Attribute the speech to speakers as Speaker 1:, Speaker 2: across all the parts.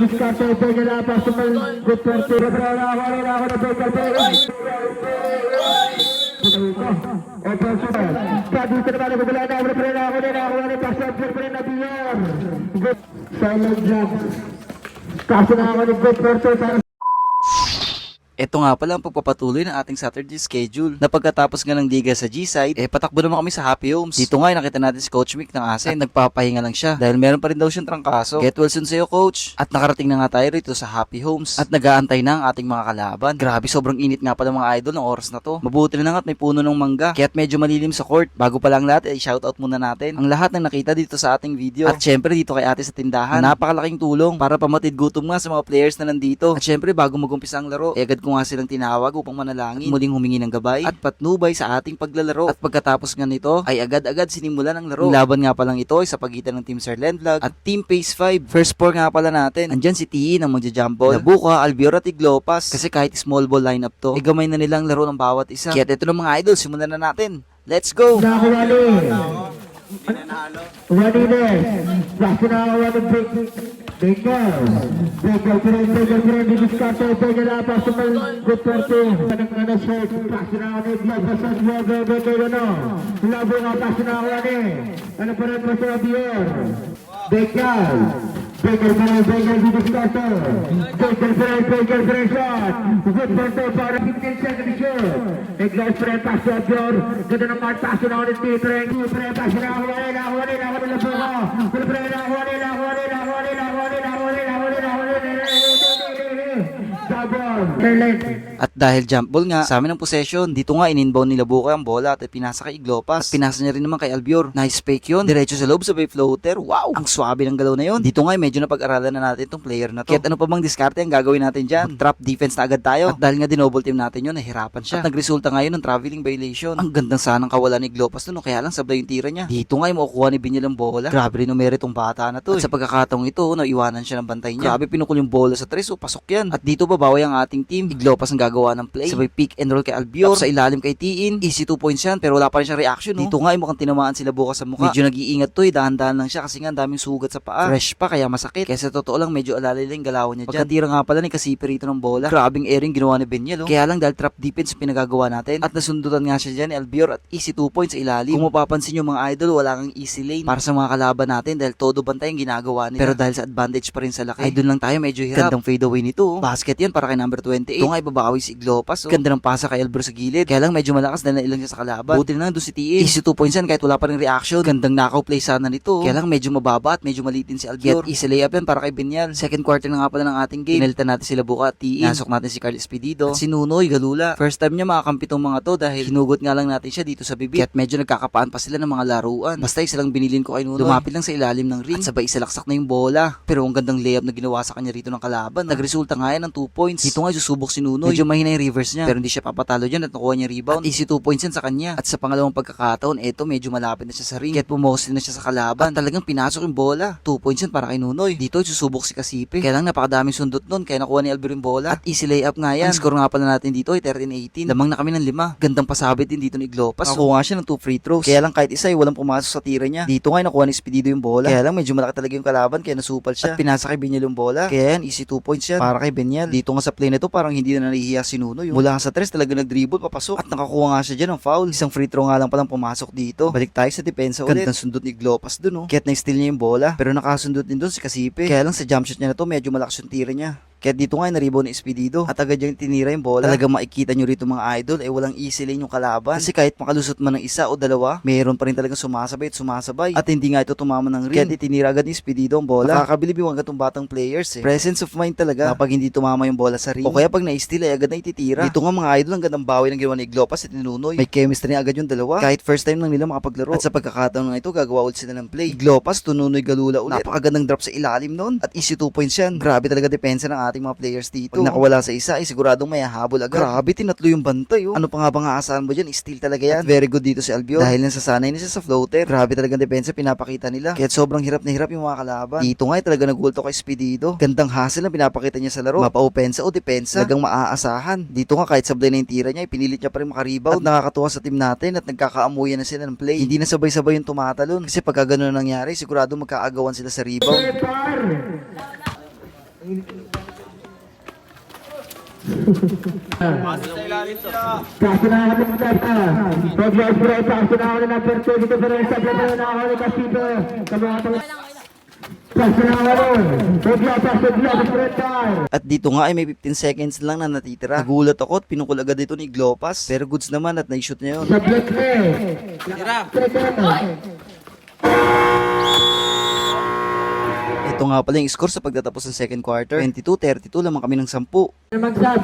Speaker 1: diskarte, pwede na pa sumal, good force, Rebrera, wala na ako na Bekel, dito naman nagugula na, Rebrera, ako din ako na pasok, Rebrera, Bior, solid job, kaso na ako ni good force,
Speaker 2: Ito nga pala ang pagpapatuloy ng ating Saturday schedule na pagkatapos nga ng liga sa G-side, patakbo naman kami sa Happy Homes. Dito nga nakita natin si Coach Mick ng Asen, nagpapahinga lang siya dahil meron pa rin daw siyang trangkaso. Get well soon sa'yo, Coach. At nakarating na nga tayo rito sa Happy Homes at nag-aantay na ang ating mga kalaban. Grabe, sobrang init nga pala mga idol ng oras na to. Mabuti na nga at may puno ng mangga kaya't medyo malilim sa court. Bago pa lang lahat, shoutout muna natin ang lahat ng nakita dito sa ating video. At syempre dito kay ate sa tindahan, napakalaking tulong para pamatid gutom nga sa mga players na nandito. At syempre bago mag-umpisa ang laro, agad ko nga silang tinawag upang manalangin, muling humingi ng gabay at patnubay sa ating paglalaro. At pagkatapos nga nito ay agad-agad sinimulan ang laro. Ang laban nga palang ito ay sa pagitan ng Team Sir Lenvlog at Team Pace 5. First four nga pala natin. Andyan si Tiin ang magja-jump ball, Nabuka, Albior at Iglopas. Kasi kahit small ball lineup to, gamay na nilang laro ng bawat isa. Kaya ito ng mga idol, simulan na natin. Let's go!
Speaker 1: Bekel friend, didiskarte, pwede na pa sumal, good force, kanang short, paso na ako ni Vlog, basas mo, Bekel, labo nga, paso na ako ano pa rin mo sa Bior, Bekel friend, didiskarte, Bekel friend, shot, good force, para 15 seconds shoot, Eglos friend, paso na Bior, ganda naman, paso na ako ni T-Friend, paso na ako ni Labo
Speaker 2: At dahil jump ball nga sa amin ang possession, dito nga in-inbound nila Buka ang bola at pinasa kay Iglopas. At pinasa niya rin naman kay Albior. Nice fake yun. Diretso sa loob sabay floater. Wow! Ang swabe ng galaw na yun. Dito nga medyo napag-aralan na natin itong player na to. Kahit ano pa bang diskarte ang gagawin natin dyan. Trap defense na agad tayo. At dahil nga dinoble team natin yun, nahirapan siya. At nagresulta ngayon ng traveling violation. Ang gandang sanang kawalan ni Iglopas no, kaya lang sablay yung tira niya. Dito nga yung makukuha ni Binyal ang bola. Grabe rin umere tong bata na to. At sa pagkakataong ito, naiwanan siya ng bantay niya. Grabe pinukul yung bola sa tres, pasok yan. At dito babawi ang ating team. Iglopas ang gagawa ng play. Sabay pick and roll kay Albior. Sa ilalim kay Tiin. Easy 2 points yan pero wala pa rin siyang reaction. No? Dito nga mukhang tinamaan sila Buka sa mukha. Medyo nag-iingat to dahan-dahan lang siya kasi nga daming sugat sa paa. Fresh pa kaya masakit. Kaya sa totoo lang medyo alalay lang galawan niya dyan. Pagkatira nga pala ni Kasipe rito ng bola. Grabing airing ginawa ni Benyel. Kaya lang dahil trap defense pinagagawa natin. At nasundutan nga siya dyan ni Albior at easy 2 points sa ilalim. Kung mapapansin nyo mga idol, wala kang easy lane para sa mga kalaban natin dahil todo bantay ang ginagawa nila. Pero dahil sa advantage pa rin sa laki, ay doon lang tayo medyo hirap. Gandang fade away nito. Basket yan para kay number 28. Ito nga ibabawi si Iglopas. Ganda ng pasa kay Albior sa gilid. Kaya lang medyo malakas dahil nailang siya sa kalaban. Buti na lang doon si Tiin. Easy 2 points yan kahit wala pa rin reaction. Gandang knockout play sana nito. Kaya lang medyo mababa at medyo malitin si Albior. Get easy layup yan para kay Binyal. Second quarter na nga pala ng ating game. Pinalitan natin sila Buka at Tiin. Nasok natin si Carl Espedido at si Nunoy Galula. First time niya makakampi tong mga to dahil hinugot nga lang natin siya dito sa bibig. At medyo nagkakapaan pa sila ng mga laruan. Basta isa lang binilin ko kay Nunoy. Lumapit lang sa ilalim ng ring at sabay isalaksak na yung bola. Pero ang gandang layup na ginawa sa kanya rito ng kalaban. Nagresulta nga yan ng 2 points. Dito nga susubok si Nunoy. Medyo mahina yung reverse niya pero hindi siya papatalo dyan at nakuha niya rebound. At easy 2 points yan sa kanya. At sa pangalawang pagkakataon, eto medyo malapit na siya sa ring. Kaya't pumostil na siya sa kalaban. At talagang pinasok yung bola. 2 points yan para kay Nunoy. Dito susubok si Kasipe. Kaya lang napakadaming sundot nun kaya nakuha ni Albior yung bola. At easy layup nga yan. Ang score nga pala natin dito ay 13-18. Lamang na kami ng 5. Gandang pasabit din dito ni Iglopas. Nakuha nga siya ng 2 free throws. Kaya lang kahit isa ay walang pumasok sa tira niya. Dito nga nakuha ni Espedido yung bola. Kaya lang medyo malaki talaga yung kalaban kaya nasupal siya. At pinasa kay Binyal yung bola. Kaya yan easy 2 points yan para kay Binyal. Dito nga sa play na to parang hindi na nahihiya si Nunoy. Mula sa 3 talaga nag-dribble papasok. At nakakuha nga siya dyan ng foul. Isang free throw nga lang palang pumasok dito. Balik tayo sa depensa ulit. Gandang sundot ni Iglopas dun. Kaya't na-steal niya yung bola. Pero nakasundot din dun si Kasipe. Kaya lang sa jump shot niya na to medyo malakas yung tira niya. Kaya dito nga na-rebound ni Espedido at agad yung tinira yung bola. Talagang makikita nyo rito mga idol walang easy lane yung kalaban. Kasi kahit makalusot man ng isa o dalawa, mayroon pa rin talagang sumasabay. At hindi nga ito tumama ng ring. Kaya tinira agad ni Espedido ang bola. Nakakabilib yung agad itong batang players Presence of mind talaga kapag hindi tumama yung bola sa ring. O kaya pag na-steal ay agad na ititira. Dito nga mga idol ang gandang bawi ng ginawa ni Iglopas at ni Nunoy. May chemistry agad yung dalawa. Kahit first time lang nila makapaglaro. At sa pagkakataon na ito gagawa ulit sila ng play. Iglopas to Nunoy Galula ulit. Napakagandang drop sa ilalim nun. At easy 2 points yan. Grabe talaga depensa ng ating mga players dito. Pag nakawala sa isa ay siguradong may hahabol agad. Grabe, tinatlo yung bantay Ano pa nga bang aasahan mo dyan? Steal talaga yan. At very good dito si Albior. Dahil nasasanay na siya sa floater. Grabe talagang depensa pinapakita nila. Kaya sobrang hirap na hirap yung mga kalaban. Dito nga talaga nagulto kay Espedido. Gandang hustle na pinapakita niya sa laro. Mapa-opensa o depensa. Talagang maaasahan. Dito nga kahit sablay na yung tira niya, pinilit niya pa rin makarebound. At nakakatuwa sa team natin at nagkakaamuyan na sila ng play. Hindi na sabay-sabay yung tumatalon. Kasi pagka ganun nangyari, sigurado magkaagawan sila sa rebound.
Speaker 1: Kaso na ako ng data. Pag-last break, kaso na ako ng number 2 dito pero sa play na ako ng Casito. Kaso na ako rin. Pag-last break tayo.
Speaker 2: At dito nga ay may 15 seconds lang na natitira. Nagulat ako at pinukul agad ito ni Iglopas. Pero goods naman at na-shoot niya yun.
Speaker 1: Sa black play.
Speaker 2: Ito nga pala yung score sa pagtatapos ng second quarter. 22-32 lamang kami ng 10.
Speaker 1: Magsab.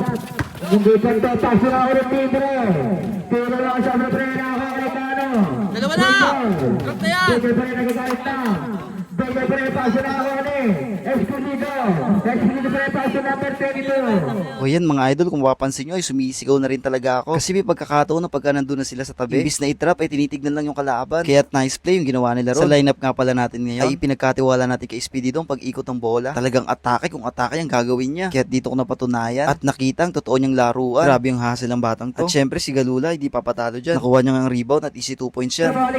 Speaker 1: Hindi pa ito. Kaso na ako ng Tigre. Tino lang sa mga pre na ako. Amerikano.
Speaker 3: Dalawa na! Drop na yan!
Speaker 1: Tigre pa rin nagagalit na. Tigre pa rin paso na ako ni Escondido. Escondido pa rin paso number 22.
Speaker 2: O yan mga idol, kung mapapansin nyo ay sumisigaw na rin talaga ako. Kasi may pagkakataon na pagka nandun na sila sa tabi, imbis na itrap ay tinitignan lang yung kalaban. Kaya't nice play yung ginawa nila ron. Sa lineup nga pala natin ngayon ay pinagkatiwala natin kay Speedy ang pag-ikot ng bola. Talagang atake kung atake ang gagawin niya. Kaya't dito ko napatunayan at nakita ang totoo niyang laruan. Grabe yung hustle ng batang to. At syempre si Galula hindi papatalo dyan. Nakuha niya ng rebound at easy 2 points siya.
Speaker 1: Sabi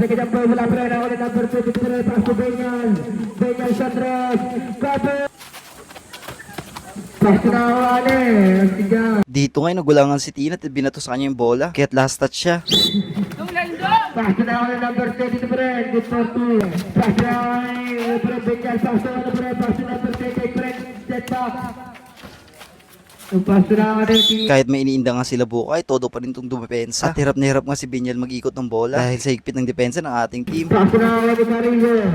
Speaker 1: ka dyan po, wala pa rin ako ng number 22 pa rin paso Benyan. Benyan Sandres. Cover. Paso na ako ni.
Speaker 2: Dito ngayon nagulangan si Tina at binato sa kanya yung bola. Kaya't last touch siya.
Speaker 1: Paso na ako ng number 22 pa rin. Good for 2. Paso na ako ni Benyan. Paso na ako pa rin. Paso number 22 pa rin. Set back. Paso na ako ni.
Speaker 2: Kahit may iniinda nga sila Bukay, todo pa rin itong dumepensa. At hirap na hirap nga si Binyal mag-ikot ng bola dahil sa higpit ng depensa ng ating team.
Speaker 1: Paso na ako ni Carillo.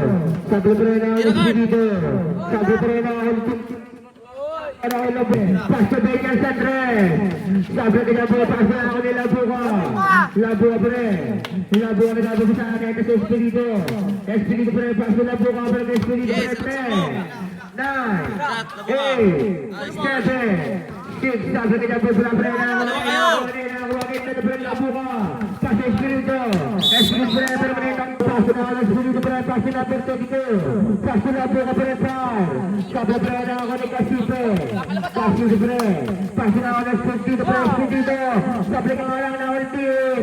Speaker 1: Sabi pa rin ako ni Escondido. Sabi pa rin ako ni Paso Benyan Sandres. Sabi ka na po, paso na ako ni Labuka. Labuka pa rin. Labuka na gagawin sa akin kasi Escondido. Escondido pa rin, paso Labuka pa rin. Escondido pa rin. 9, 8, 7, 6, sabi ka na po, wala pa rin ako. Labuka. Paso Escondido. Escondido pa rin, pero pa rin. Paso na ako ng Escondido pa rin. Paso na per 22. Paso Labuka pa rin. Sabi pa rin ako ni Casipe. Paso na rin. Paso na ako ng Escondido pa rin. Escondido. Sabi ka nga lang na ako ng team.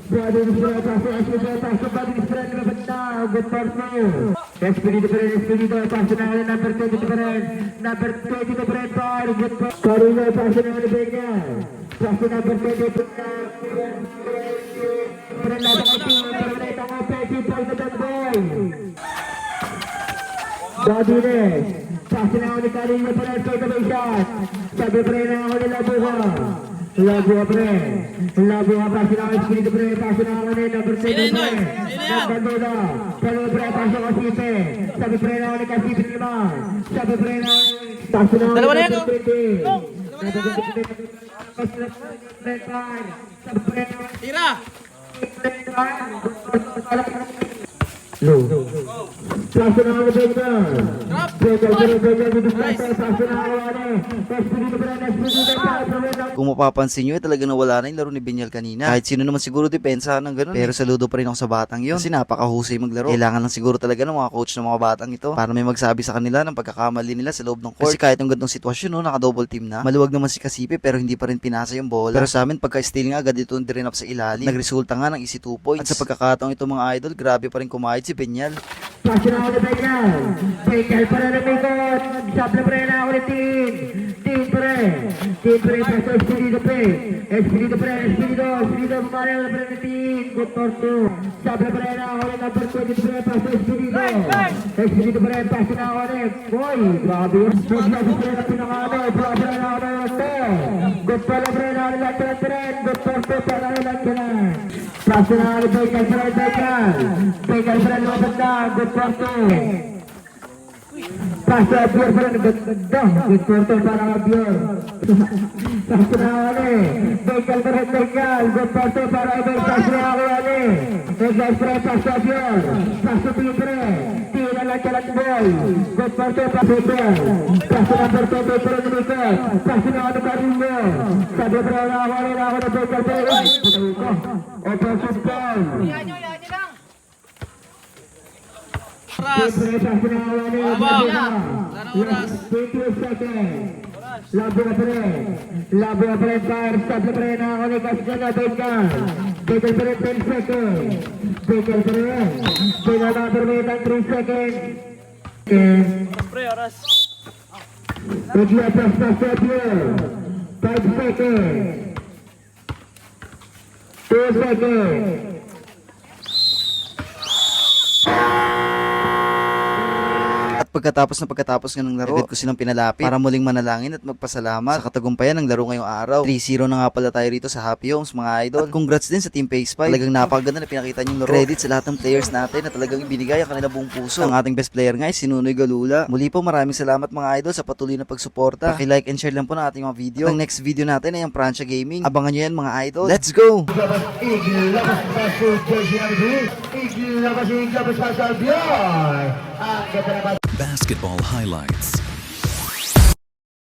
Speaker 1: Brother, paso Escondido. Paso Brother, labad na. Good for 2. Escondido pa rin. Escondido. Paso na ako ng number 22 pa rin. Number 22 pa rin. Good for Carillo. Paso na ako ni Benyan. Paso number 22 pa rin. Pero laban ng team. Pero ito ang offensive ball na that boy. Godinez. Paso na ako ni Carillo pa rin. Straight away shot. Sabi pa rin ako ni Labuka. Labuka pa rin. Labuka paso na ako ni Escondido pa rin. Paso na ako ni number 22 pa rin. Nagbandola. Pero pa rin paso Casipe. Sabi pa rin ako ni Casipe naman. Sabi pa rin ako ni paso na ako ni number 20.
Speaker 3: Tira!
Speaker 1: Paso na ako ni Benyan. Paso na ako ni Escondido pa rin. Escondido pa rin.
Speaker 2: Kung mapapansin nyo, talaga nawala na yung laro ni Binyal kanina. Kahit sino naman siguro depensa ng ganun. Pero saludo pa rin ako sa batang yon. Kasi napakahusay maglaro. Kailangan lang siguro talaga ng mga coach ng mga batang ito para may magsabi sa kanila ng pagkakamali nila sa loob ng court. Kasi kahit yung ganitong sitwasyon, no, naka-double team na. Maluwag naman si Casipe pero hindi pa rin pinasa yung bola. Pero sa amin, pagka-steal nga agad ito din up sa ilalim. Nagresulta nga ng easy 2 points. At sa pagkakataong ito mga idol, grabe pa rin kumayad si Binyal.
Speaker 1: Paso na ako ni Benyan. Benyan pa rin ang ikot. Sabi pa rin ako ni Team. Team pa rin. Team pa rin. Paso Escondido pa rin. Escondido pa rin. Escondido. Escondido. Bumari ako pa rin ni Team. Good for 2. Sabi pa rin ako ni number 20 pa rin. Paso Escondido. Escondido pa rin. Paso na ako ni. Boy, grabe yun. Good na pa rin ang pinakano. Bra pa rin ako ni Latte. Good pa rin ako ni Latte pa rin. Good for 2 pa rin Latte na. Paso na ako ni Benyan pa rin. Benyan pa rin lumabas na. Good for 2. Paso Abior pa rin. Good for 2 para Abior. Paso na ako ni. Benyan pa rin. Benyan. Good for 2 para Abior. Paso na ako ni. Benyan pa rin. Paso Abior. Paso Tio pa rin. Tio na lang kalat boy. Good for 2 paso Abior. Paso number 2 pa rin lumikot. Paso na ako ni Carillo. Sabi pa rin ako ni Benyan pa rin. Offensive foul.
Speaker 3: Oras!
Speaker 1: Paso na ako ni
Speaker 3: Wala oras!
Speaker 1: 20 seconds. Labo ka pa rin. Labo ka pa rin. Fire. Stop na pa rin ako ni Cascada. Benyan. Benyan pa rin 10 seconds. Benyan pa rin. Benyan na permit ang 3 seconds.
Speaker 3: Pre, oras.
Speaker 1: Iglesias pass to Albior. 5 seconds. 2 seconds.
Speaker 2: At pagkatapos nga ng laro, agad ko silang pinalapit para muling manalangin at magpasalamat sa katagumpayan ng laro ngayong araw. 3-0 na nga pala tayo rito sa Happy Homes mga idol. At congrats din sa Team Pace 5. Talagang napakaganda na pinakita niyong laro. Credit sa lahat ng players natin na talagang ibinigay ang kanilang buong puso. Ang ating best player nga ay si Nunoy Galula. Muli po maraming salamat mga idol sa patuloy na pagsuporta. Paki-like and share lang po ng ating mga video. Ang next video natin ay ang Pransya Gaming. Abangan niyo yan mga idol. Let's go!
Speaker 1: Iglesias pass to jersey number 3. Iglesias pass to Albior. Ang ganda naman.
Speaker 4: Basketball highlights.